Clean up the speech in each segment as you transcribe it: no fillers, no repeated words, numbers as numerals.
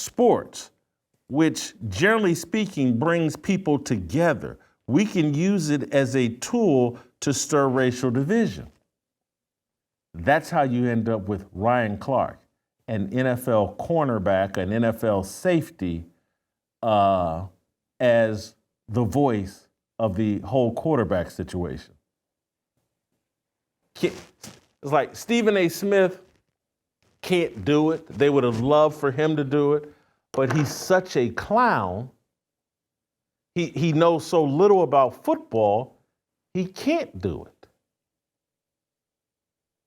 sports, which generally speaking brings people together, we can use it as a tool to stir racial division. That's how you end up with Ryan Clark, an NFL cornerback, an NFL safety, as the voice of the whole quarterback situation. It's like Stephen A. Smith can't do it. They would have loved for him to do it, but he's such a clown. He knows so little about football, he can't do it.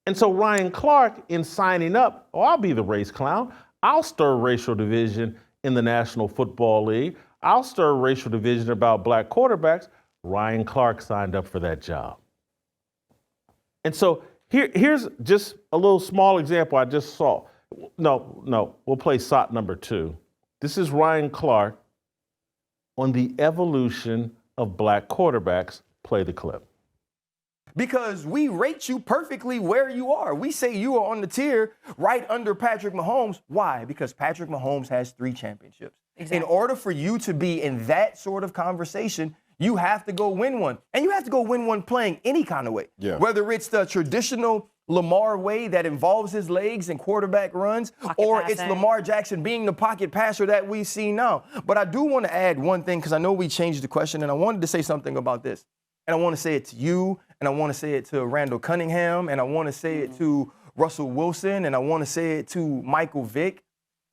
And so Ryan Clark, in signing up, I'll be the race clown. I'll stir racial division in the National Football League. I'll stir racial division about black quarterbacks. Ryan Clark signed up for that job. And so here's just a little small example I just saw. No, we'll play SOT number 2. This is Ryan Clark on the evolution of black quarterbacks. Play the clip. Because we rate you perfectly where you are. We say you are on the tier right under Patrick Mahomes. Why? Because Patrick Mahomes has 3 championships. Exactly. In order for you to be in that sort of conversation, you have to go win one. And you have to go win one playing any kind of way. Yeah. Whether it's the traditional Lamar way that involves his legs and quarterback runs, or it's Lamar Jackson being the pocket passer that we see now. But I do want to add one thing, because I know we changed the question, and I wanted to say something about this. And I want to say it to you, and I want to say it to Randall Cunningham, and I want to say it to Russell Wilson, and I want to say it to Michael Vick.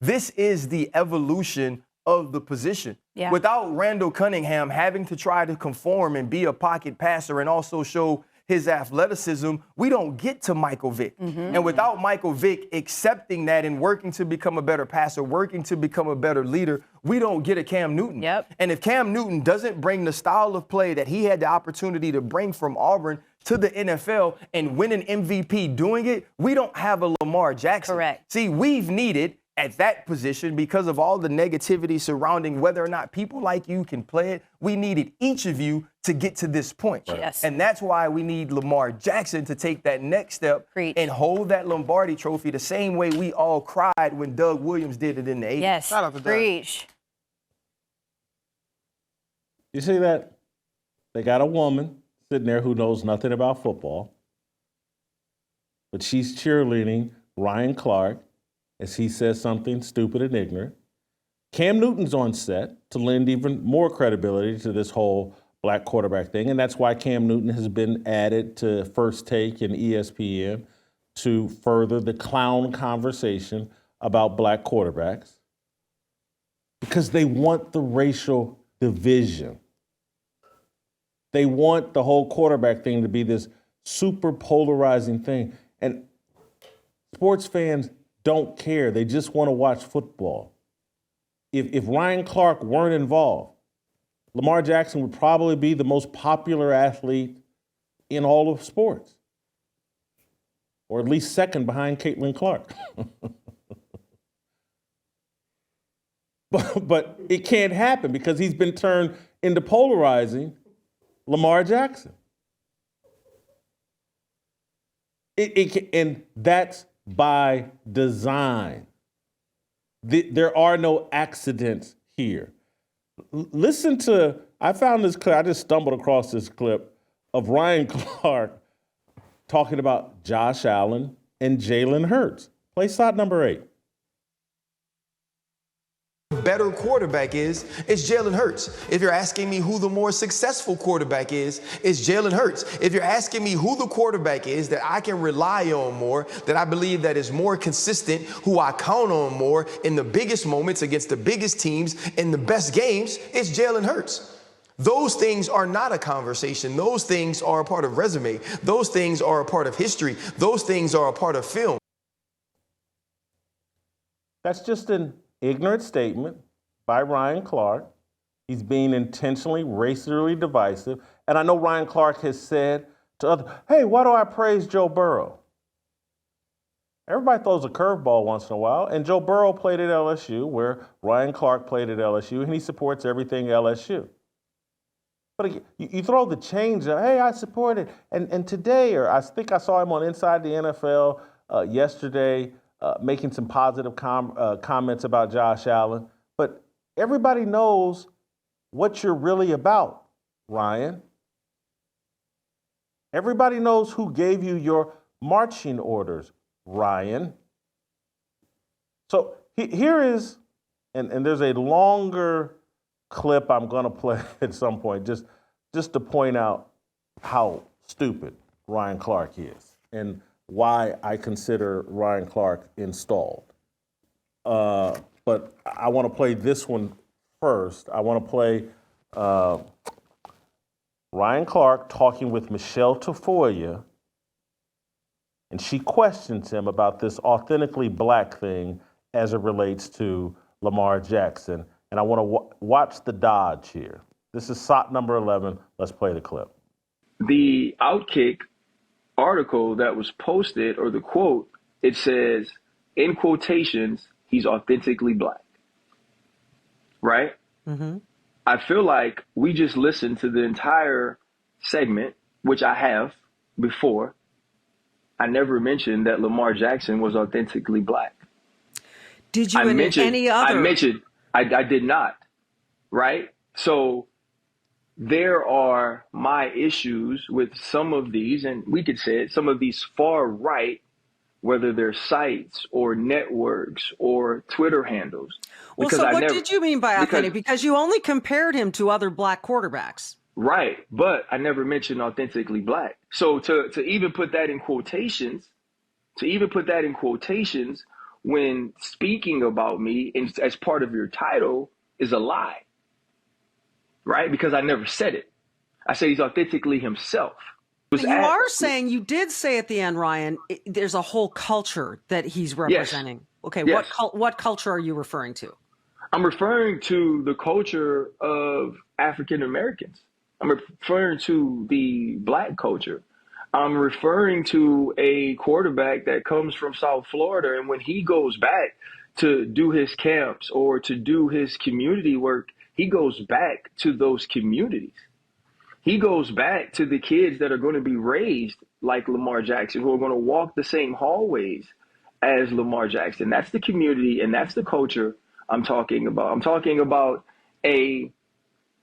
This is the evolution of the position. Yeah. Without Randall Cunningham having to try to conform and be a pocket passer and also show his athleticism, we don't get to Michael Vick. And without Michael Vick accepting that and working to become a better passer, working to become a better leader, we don't get a Cam Newton. And if Cam Newton doesn't bring the style of play that he had the opportunity to bring from Auburn to the NFL and win an MVP doing it, we don't have a Lamar Jackson. Correct. See, we've needed at that position, because of all the negativity surrounding whether or not people like you can play it, we needed each of you to get to this point. Yes. And that's why we need Lamar Jackson to take that next step and hold that Lombardi trophy the same way we all cried when Doug Williams did it in the 80s. Yes, Shout out to preach. Doug. You see that? They got a woman sitting there who knows nothing about football, but she's cheerleading Ryan Clark as he says something stupid and ignorant. Cam Newton's on set to lend even more credibility to this whole black quarterback thing, and that's why Cam Newton has been added to First Take and ESPN to further the clown conversation about black quarterbacks, because they want the racial division. They want the whole quarterback thing to be this super polarizing thing. And sports fans don't care. They just want to watch football. If Ryan Clark weren't involved, Lamar Jackson would probably be the most popular athlete in all of sports, or at least second behind Caitlin Clark. But it can't happen because he's been turned into polarizing Lamar Jackson. And that's by design. There are no accidents here. Listen to, I found this clip, I just stumbled across this clip of Ryan Clark talking about Josh Allen and Jalen Hurts. Play slot number 8. Better quarterback is Jalen Hurts. If you're asking me who the more successful quarterback is Jalen Hurts. If you're asking me who the quarterback is that I can rely on more, that I believe that is more consistent, who I count on more in the biggest moments against the biggest teams in the best games, it's Jalen Hurts. Those things are not a conversation. Those things are a part of resume. Those things are a part of history. Those things are a part of film. That's just an ignorant statement by Ryan Clark. He's being intentionally racially divisive. And I know Ryan Clark has said to others, hey, why do I praise Joe Burrow? Everybody throws a curveball once in a while, and Joe Burrow played at LSU, where Ryan Clark played at LSU, and he supports everything LSU. But you throw the change of, hey, I support it. And today, or I think I saw him on Inside the NFL yesterday, making some positive comments about Josh Allen. But everybody knows what you're really about, Ryan. Everybody knows who gave you your marching orders, Ryan. So here is, and there's a longer clip I'm going to play at some point, just to point out how stupid Ryan Clark is and why I consider Ryan Clark installed. But I want to play this one first. I want to play Ryan Clark talking with Michelle Tafoya, and she questions him about this authentically black thing as it relates to Lamar Jackson. And I want to watch the dodge here. This is SOT number 11. Let's play the clip. The Outkick article that was posted, or the quote, it says, in quotations, he's authentically black. Right? Mm-hmm. I feel like we just listened to the entire segment, which I have before. I never mentioned that Lamar Jackson was authentically black. Did you in any other? I did not, right? So there are my issues with some of these, and we could say it, some of these far right, whether they're sites or networks or Twitter handles. Well, so what did you mean by authentic? Because you only compared him to other black quarterbacks. Right, but I never mentioned authentically black. So to even put that in quotations, when speaking about me as part of your title is a lie, right? Because I never said it. I said he's authentically himself. You did say at the end, Ryan, there's a whole culture that he's representing. Yes. Okay, yes. What culture are you referring to? I'm referring to the culture of African Americans. I'm referring to the black culture. I'm referring to a quarterback that comes from South Florida, and when he goes back to do his camps or to do his community work, he goes back to those communities. He goes back to the kids that are going to be raised like Lamar Jackson, who are going to walk the same hallways as Lamar Jackson. That's the community and that's the culture I'm talking about. I'm talking about a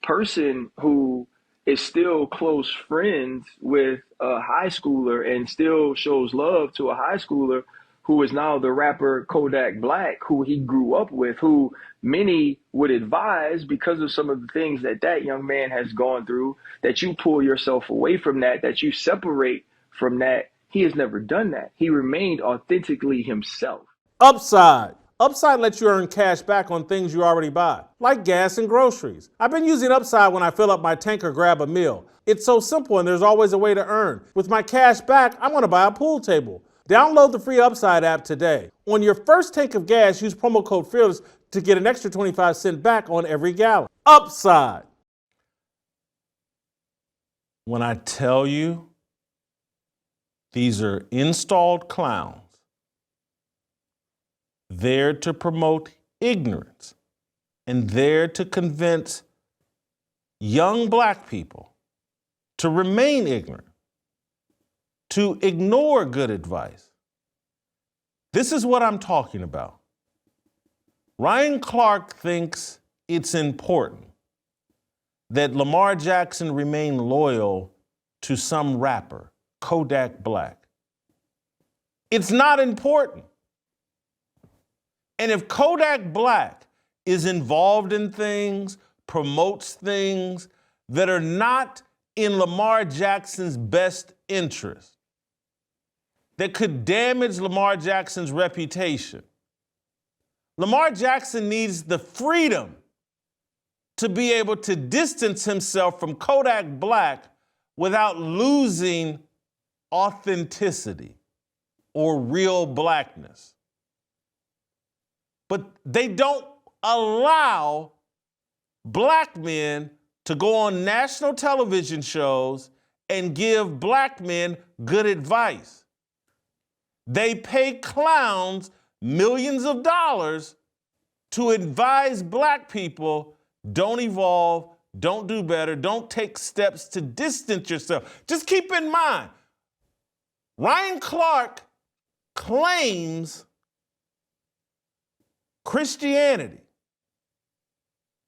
person who is still close friends with a high schooler and still shows love to a high schooler who is now the rapper Kodak Black, who he grew up with, who many would advise, because of some of the things that young man has gone through, that you pull yourself away from that you separate from that. He has never done that. He remained authentically himself. Upside. Upside lets you earn cash back on things you already buy, like gas and groceries. I've been using Upside when I fill up my tank or grab a meal. It's so simple and there's always a way to earn. With my cash back, I'm going to buy a pool table. Download the free Upside app today. On your first tank of gas, use promo code FEARLESS to get an extra 25 cents back on every gallon. Upside. When I tell you these are installed clowns, there to promote ignorance and there to convince young black people to remain ignorant, to ignore good advice. This is what I'm talking about. Ryan Clark thinks it's important that Lamar Jackson remain loyal to some rapper, Kodak Black. It's not important. And if Kodak Black is involved in things, promotes things that are not in Lamar Jackson's best interest, that could damage Lamar Jackson's reputation, Lamar Jackson needs the freedom to be able to distance himself from Kodak Black without losing authenticity or real blackness. But they don't allow black men to go on national television shows and give black men good advice. They pay clowns millions of dollars to advise black people, don't evolve, don't do better, don't take steps to distance yourself. Just keep in mind, Ryan Clark claims Christianity.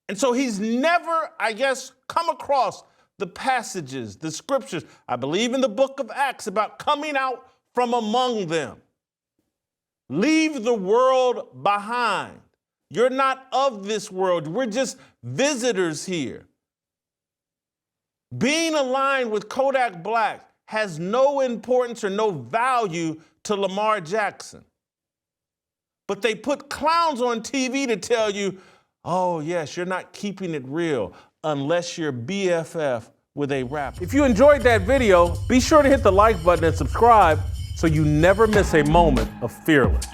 And so he's never, I guess, come across the passages, the scriptures, I believe in the book of Acts, about coming out from among them. Leave the world behind. You're not of this world. We're just visitors here. Being aligned with Kodak Black has no importance or no value to Lamar Jackson. But they put clowns on TV to tell you, oh, yes, you're not keeping it real unless you're BFF with a rapper. If you enjoyed that video, be sure to hit the like button and subscribe so you never miss a moment of Fearless.